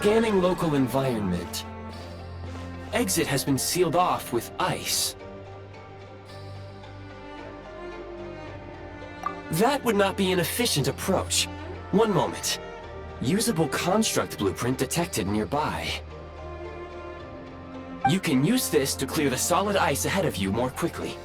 Scanning local environment. Exit has been sealed off with ice. That would not be an efficient approach. One moment. Usable construct blueprint detected nearby. You can use this to clear the solid ice ahead of you more quickly.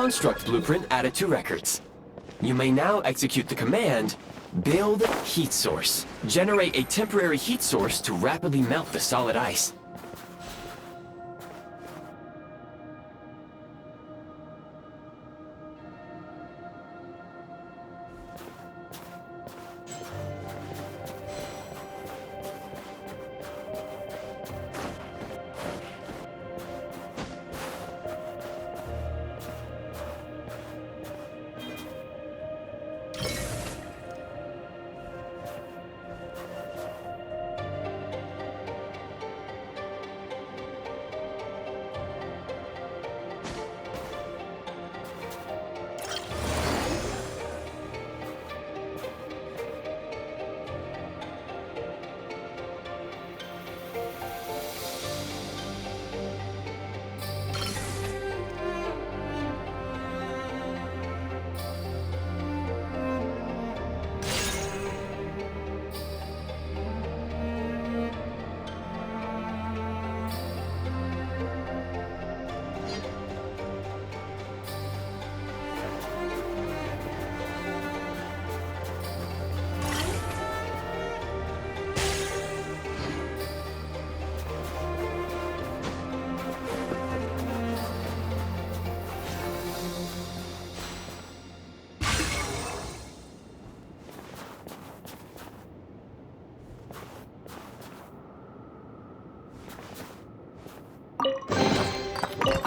Construct blueprint added to records. You may now execute the command, build heat source. Generate a temporary heat source to rapidly melt the solid ice.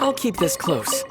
I'll keep this close.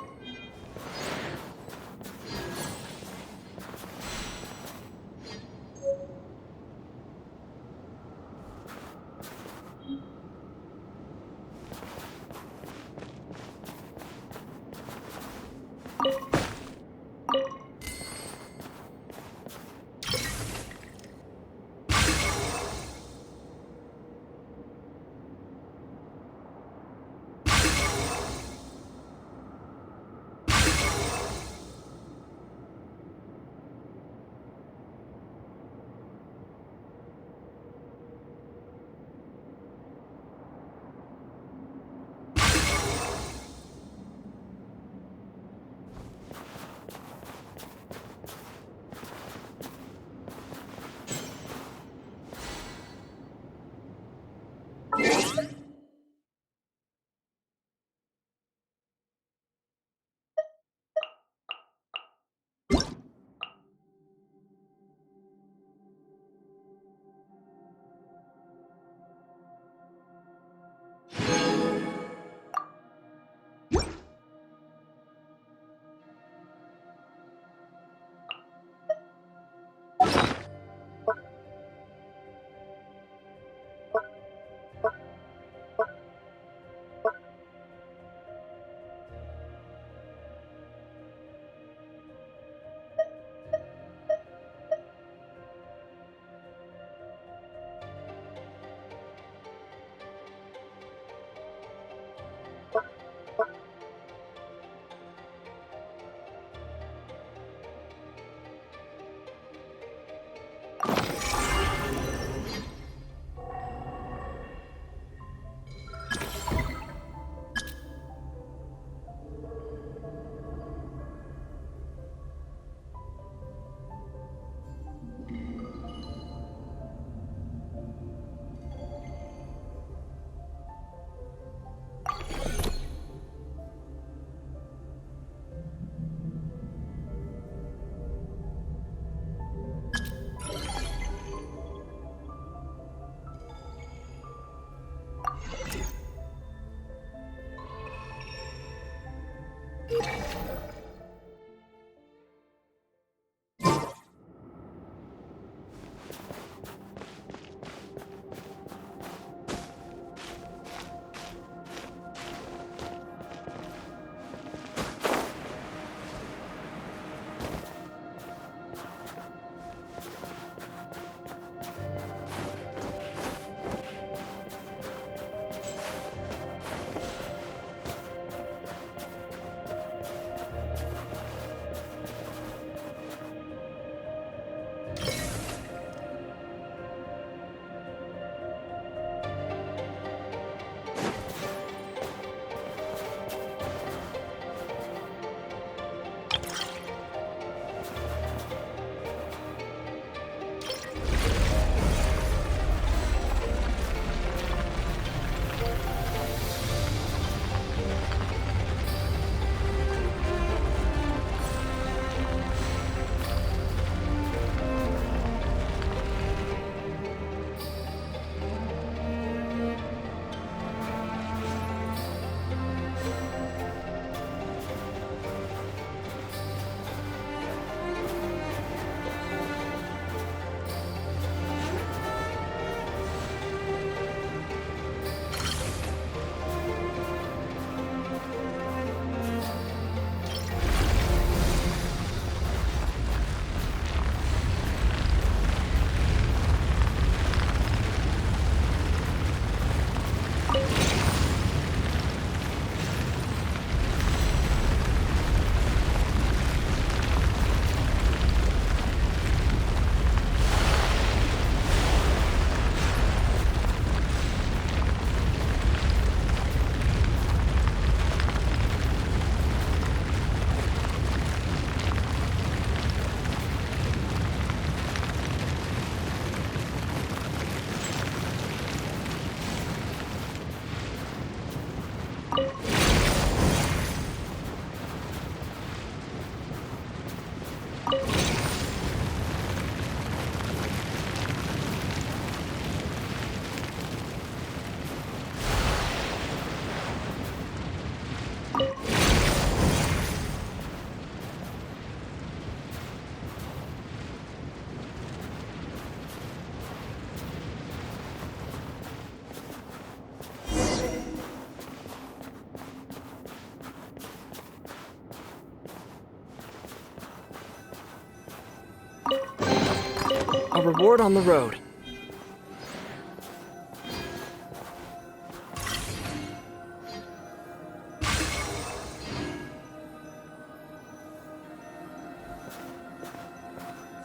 A reward on the road.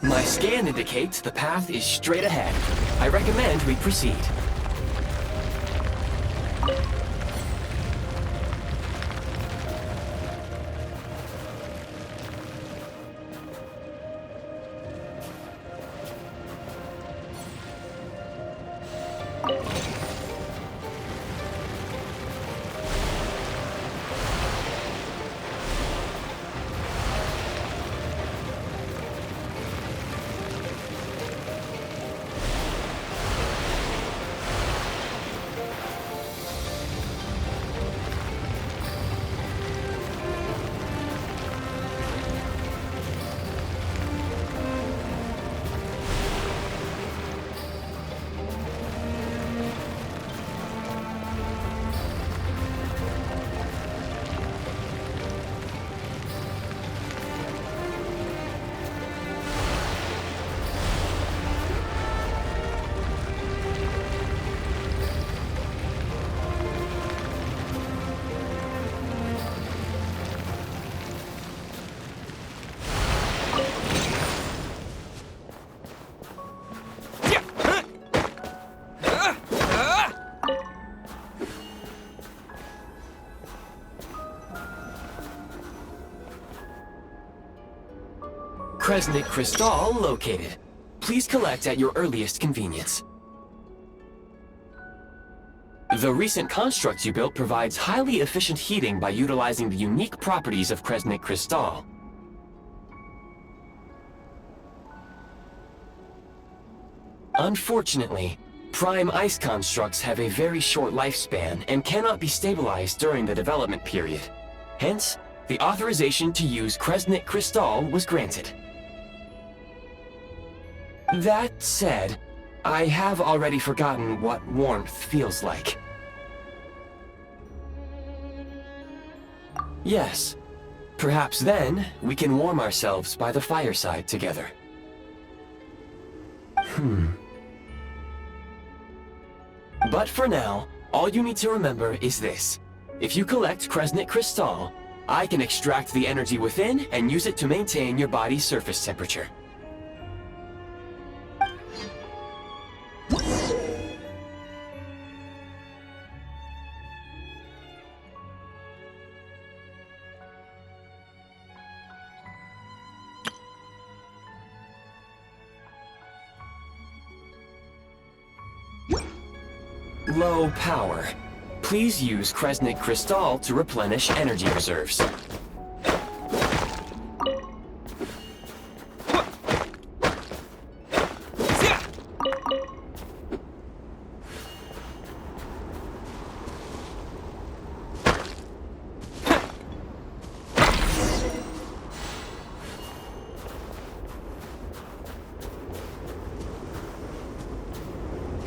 My scan indicates the path is straight ahead. I recommend we proceed. Kresnik Crystal located. Please collect at your earliest convenience. The recent construct you built provides highly efficient heating by utilizing the unique properties of Kresnik Crystal. Unfortunately, prime ice constructs have a very short lifespan and cannot be stabilized during the development period. Hence, the authorization to use Kresnik Crystal was granted. That said, I have already forgotten what warmth feels like. Yes, perhaps then we can warm ourselves by the fireside together. But for now, all you need to remember is this. If you collect Kresnik Crystal, I can extract the energy within and use it to maintain your body's surface temperature. Low power. Please use Kresnik Crystal to replenish energy reserves.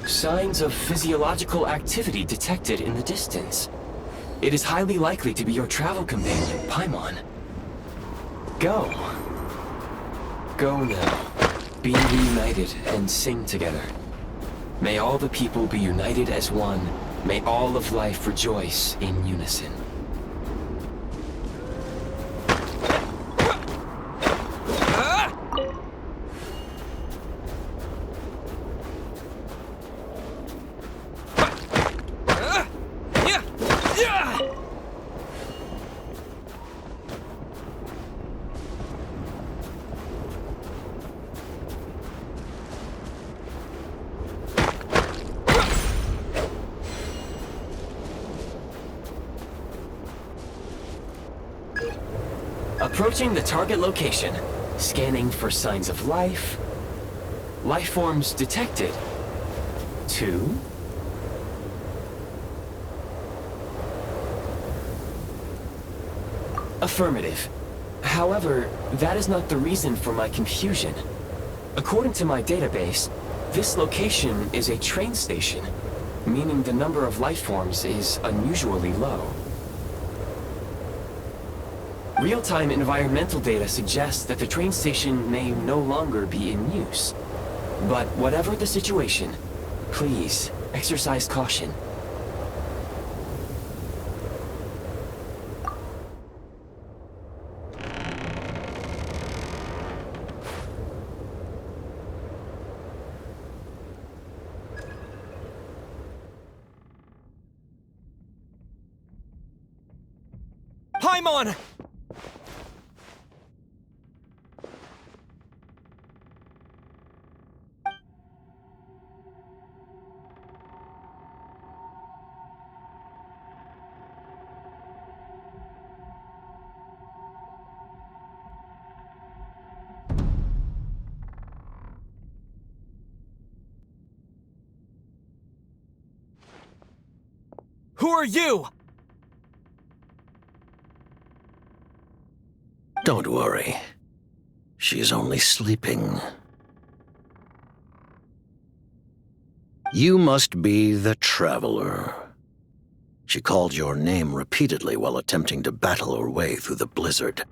Signs of physiological activity detected in the distance. It is highly likely to be your travel companion, Paimon. Go. Go now. Be reunited and sing together. May all the people be united as one. May all of life rejoice in unison. Approaching the target location. Scanning for signs of life. Life forms detected. 2. Affirmative. However, that is not the reason for my confusion. According to my database, this location is a train station, meaning the number of life forms is unusually low. Real-time environmental data suggests that the train station may no longer be in use. But whatever the situation, please exercise caution. Paimon! Who are you? Don't worry. She's only sleeping. You must be the Traveler. She called your name repeatedly while attempting to battle her way through the blizzard.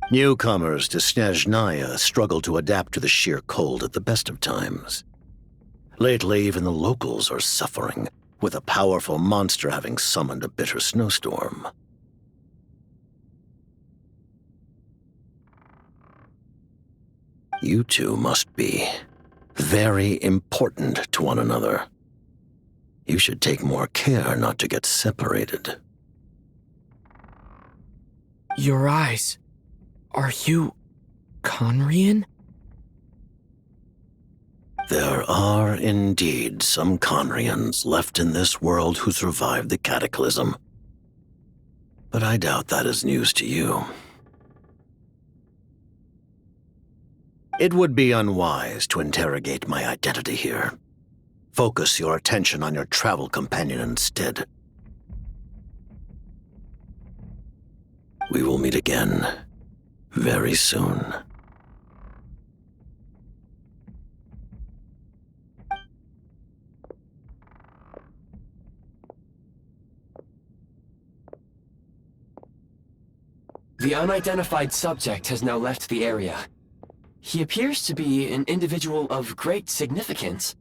Newcomers to Snezhnaya struggle to adapt to the sheer cold at the best of times. Lately, even the locals are suffering, with a powerful monster having summoned a bitter snowstorm. You two must be very important to one another. You should take more care not to get separated. Your eyes. Are you Conrian? There are indeed some Conrians left in this world who survived the cataclysm. But I doubt that is news to you. It would be unwise to interrogate my identity here. Focus your attention on your travel companion instead. We will meet again very soon. The unidentified subject has now left the area. He appears to be an individual of great significance,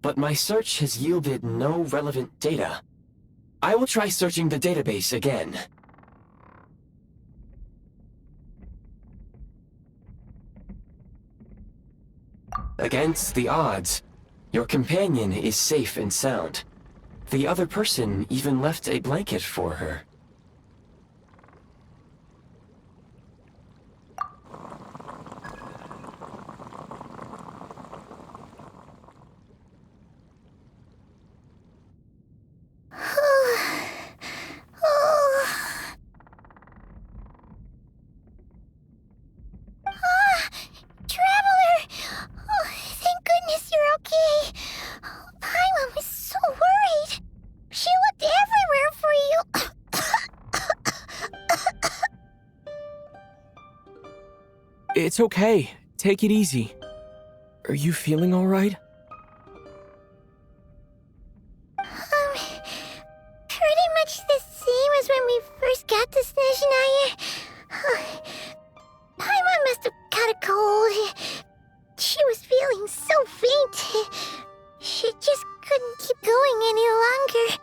but my search has yielded no relevant data. I will try searching the database again. Against the odds, your companion is safe and sound. The other person even left a blanket for her. It's okay. Take it easy. Are you feeling all right? Pretty much the same as when we first got to Snezhnaya. Paimon must have caught a cold. She was feeling so faint. She just couldn't keep going any longer.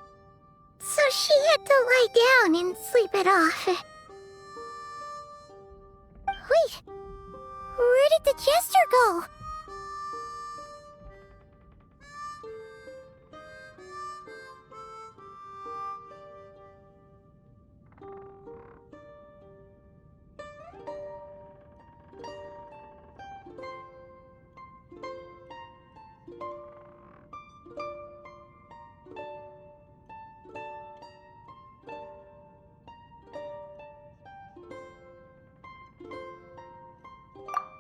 So she had to lie down and sleep it off. Wait, where did the jester go?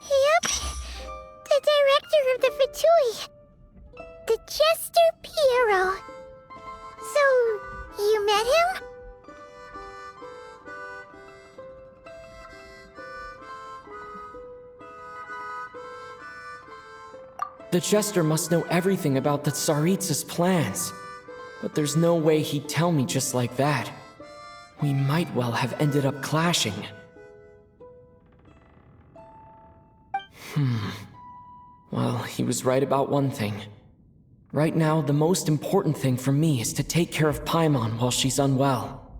Yep, the director of the Fatui, the Jester Piero. So, you met him? The Jester must know everything about the Tsaritsa's plans. But there's no way he'd tell me just like that. We might well have ended up clashing. Well, he was right about one thing. Right now, the most important thing for me is to take care of Paimon while she's unwell.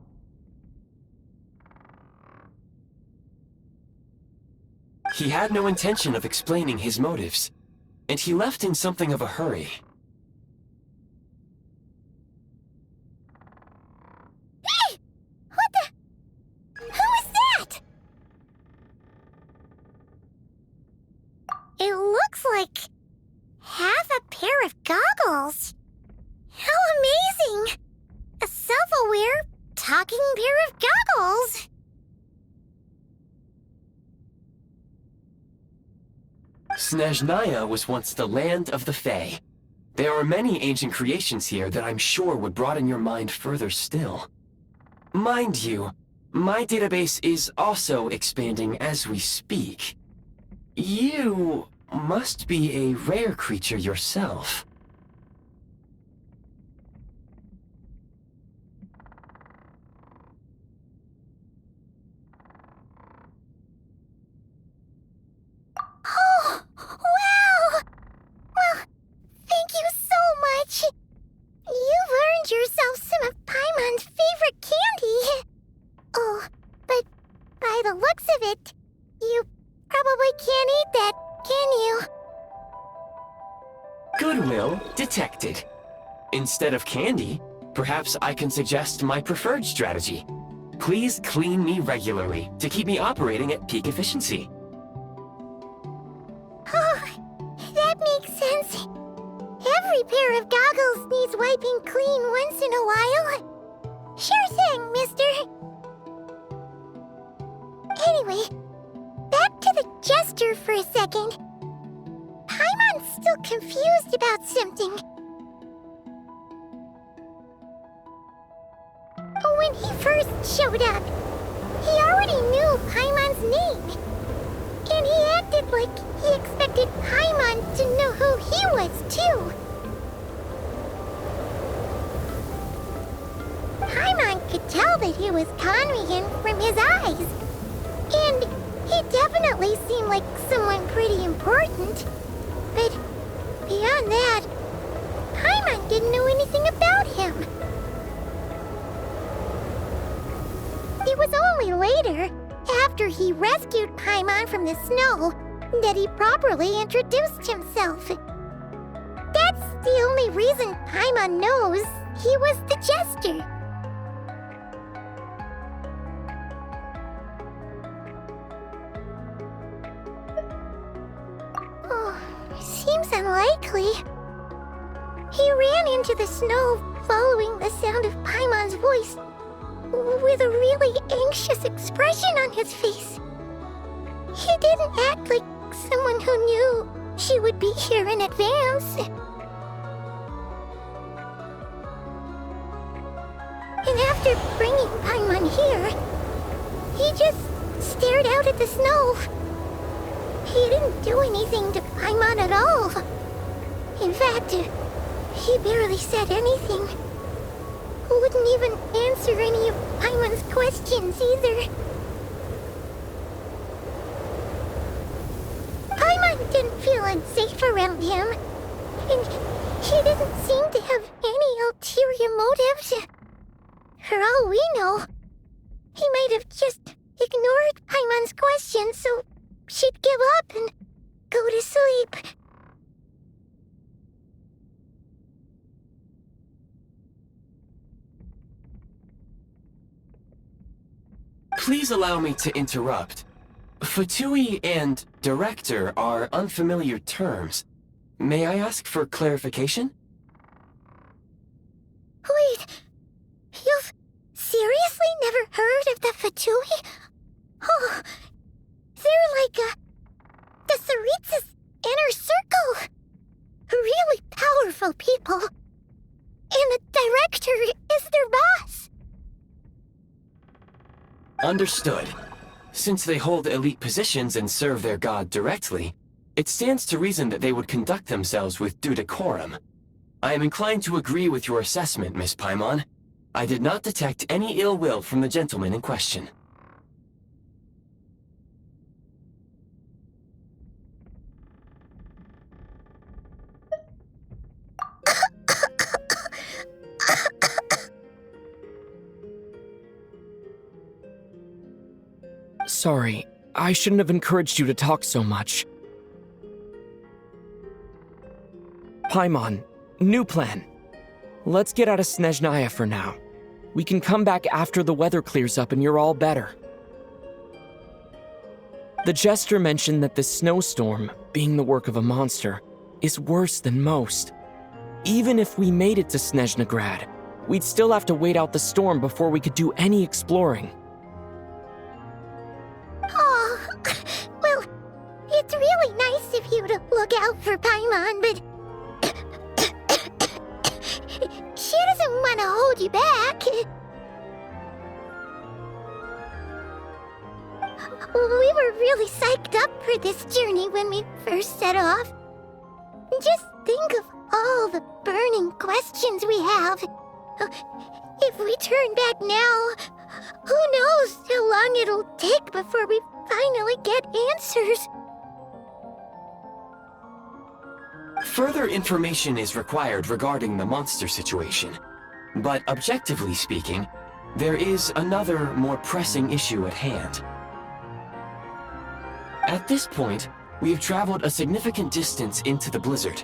He had no intention of explaining his motives, and he left in something of a hurry. Hey! What the? Who is that? It looks like half a pair of goggles. How amazing! A self-aware, talking pair of goggles. Snezhnaya was once the land of the Fae. There are many ancient creations here that I'm sure would broaden your mind further still. Mind you, my database is also expanding as we speak. You must be a rare creature yourself. Goodwill detected. Instead of candy, perhaps I can suggest my preferred strategy. Please clean me regularly to keep me operating at peak efficiency. Oh, that makes sense. Every pair of goggles needs wiping clean once in a while. Sure thing, mister. Anyway, back to the Jester for a second. Paimon's still confused about something. When he first showed up, he already knew Paimon's name. And he acted like he expected Paimon to know who he was, too. Paimon could tell that he was conning him from his eyes. And he definitely seemed like someone pretty important. But beyond that, Paimon didn't know anything about him. It was only later, after he rescued Paimon from the snow, that he properly introduced himself. That's the only reason Paimon knows he was the Jester. Oh, seems unlikely. He ran into the snow following the sound of Paimon's voice, with a really anxious expression on his face. He didn't act like someone who knew she would be here in advance. And after bringing Paimon here, he just stared out at the snow. He didn't do anything to Paimon at all. In fact, he barely said anything. Wouldn't even answer any of Paimon's questions either. Paimon didn't feel unsafe around him, and he didn't seem to have any ulterior motives. For all we know, he might have just ignored Paimon's questions so she'd give up and go to sleep. Please allow me to interrupt. Fatui and director are unfamiliar terms. May I ask for clarification? Wait, you've seriously never heard of the Fatui? Oh, they're like the Tsaritsa's inner circle. Really powerful people. And the director is their boss. Understood. Since they hold elite positions and serve their god directly, it stands to reason that they would conduct themselves with due decorum. I am inclined to agree with your assessment, Miss Paimon. I did not detect any ill will from the gentleman in question. Sorry, I shouldn't have encouraged you to talk so much. Paimon, new plan. Let's get out of Snezhnaya for now. We can come back after the weather clears up and you're all better. The Jester mentioned that this snowstorm, being the work of a monster, is worse than most. Even if we made it to Snezhnegrad, we'd still have to wait out the storm before we could do any exploring. Oh, well, it's really nice of you to look out for Paimon, but she doesn't want to hold you back. We were really psyched up for this journey when we first set off. Just think of all the burning questions we have. If we turn back now, who knows how long it'll take before we finally get answers. Further information is required regarding the monster situation. But objectively speaking, there is another, more pressing issue at hand. At this point, we have traveled a significant distance into the blizzard.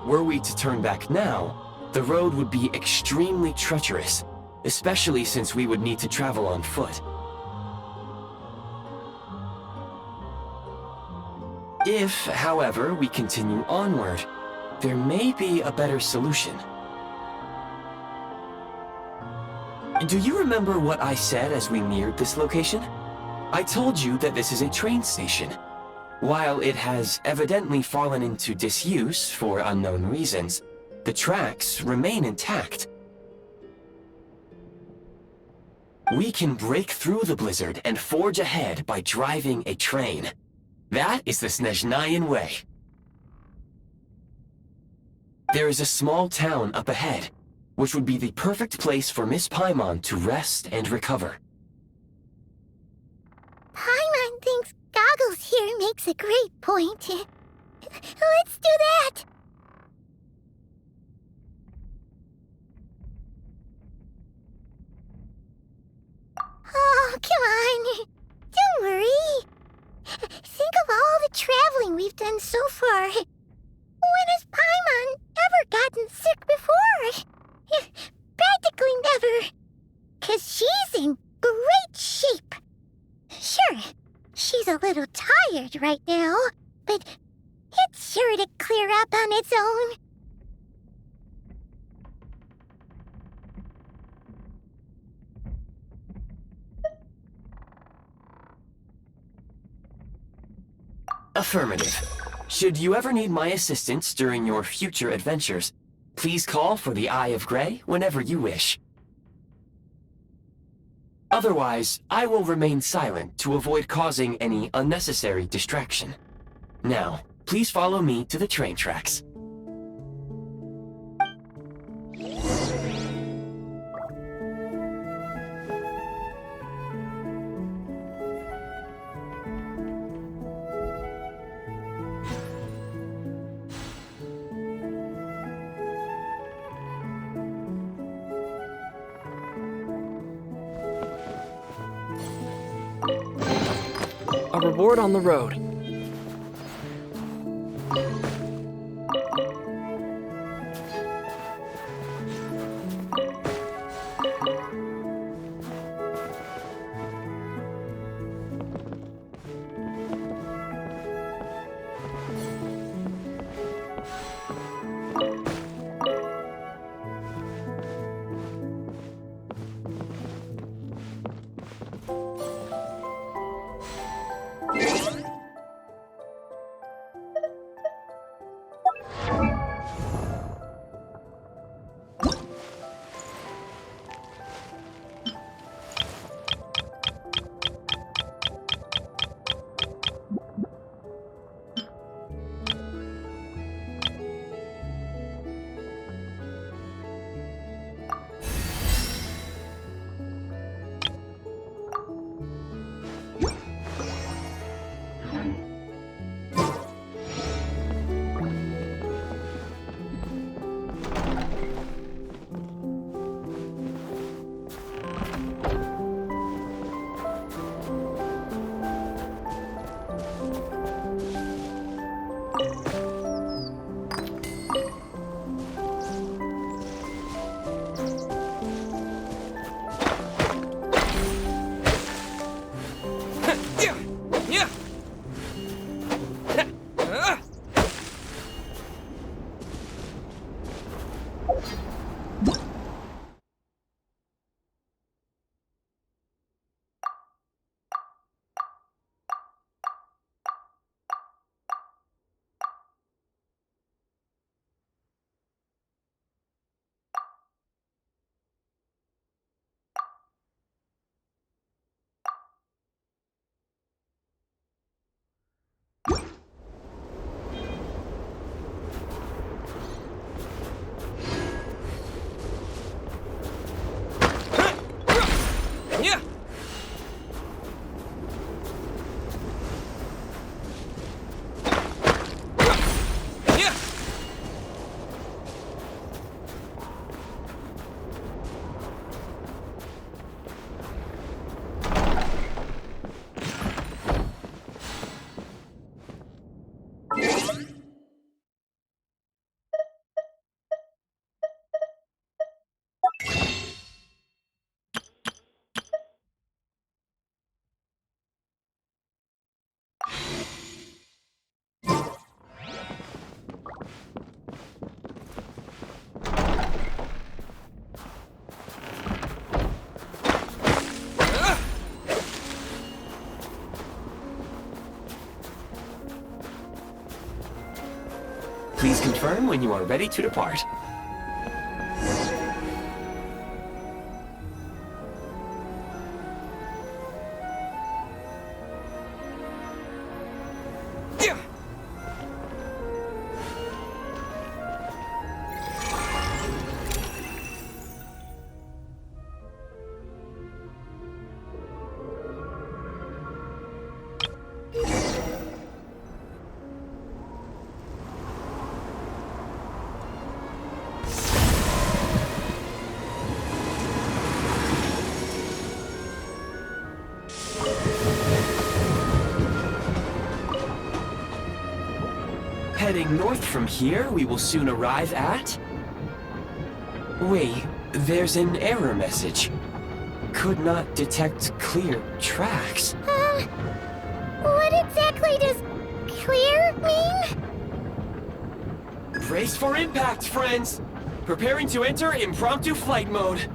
Were we to turn back now, the road would be extremely treacherous, especially since we would need to travel on foot. If, however, we continue onward, there may be a better solution. Do you remember what I said as we neared this location? I told you that this is a train station. While it has evidently fallen into disuse for unknown reasons, the tracks remain intact. We can break through the blizzard and forge ahead by driving a train. That is the Snezhnayan way. There is a small town up ahead, which would be the perfect place for Miss Paimon to rest and recover. Paimon thinks Goggles here makes a great point. Let's do that! Oh, come on. Don't worry. Think of all the traveling we've done so far. When has Paimon ever gotten sick before? Practically never. 'Cause she's in great shape. Sure, she's a little tired right now, but it's sure to clear up on its own. Affirmative. Should you ever need my assistance during your future adventures, please call for the Eye of Grey whenever you wish. Otherwise, I will remain silent to avoid causing any unnecessary distraction. Now, please follow me to the train tracks. A reward on the road. Please confirm when you are ready to depart. Heading north from here, we will soon arrive at... Wait, there's an error message. Could not detect clear tracks. What exactly does clear mean? Brace for impact, friends! Preparing to enter impromptu flight mode.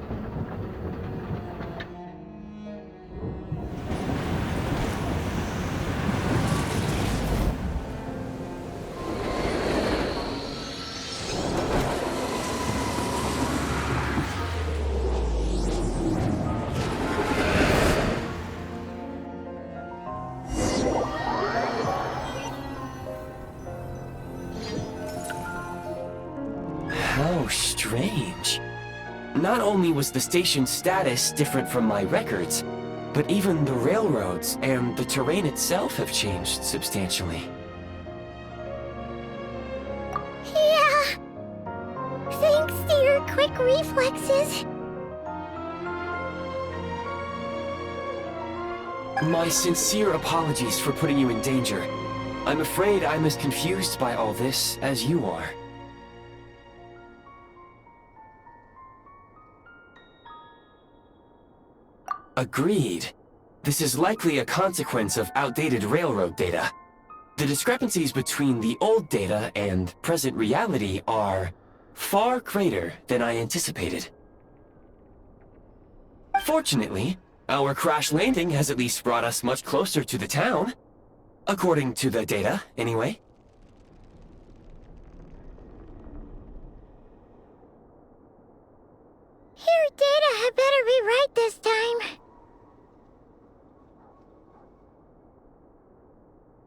How strange. Not only was the station's status different from my records, but even the railroads and the terrain itself have changed substantially. Yeah. Thanks to your quick reflexes. My sincere apologies for putting you in danger. I'm afraid I'm as confused by all this as you are. Agreed. This is likely a consequence of outdated railroad data. The discrepancies between the old data and present reality are far greater than I anticipated. Fortunately, our crash landing has at least brought us much closer to the town. According to the data, anyway. Your data had better be right this time.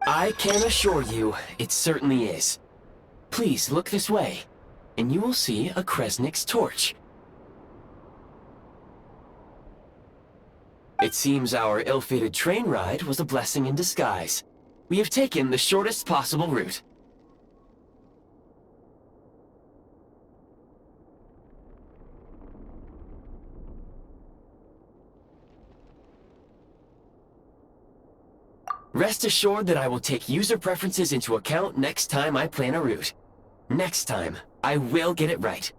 I can assure you, it certainly is. Please look this way, and you will see a Kresnik's torch. It seems our ill-fated train ride was a blessing in disguise. We have taken the shortest possible route. Rest assured that I will take user preferences into account next time I plan a route. Next time, I will get it right.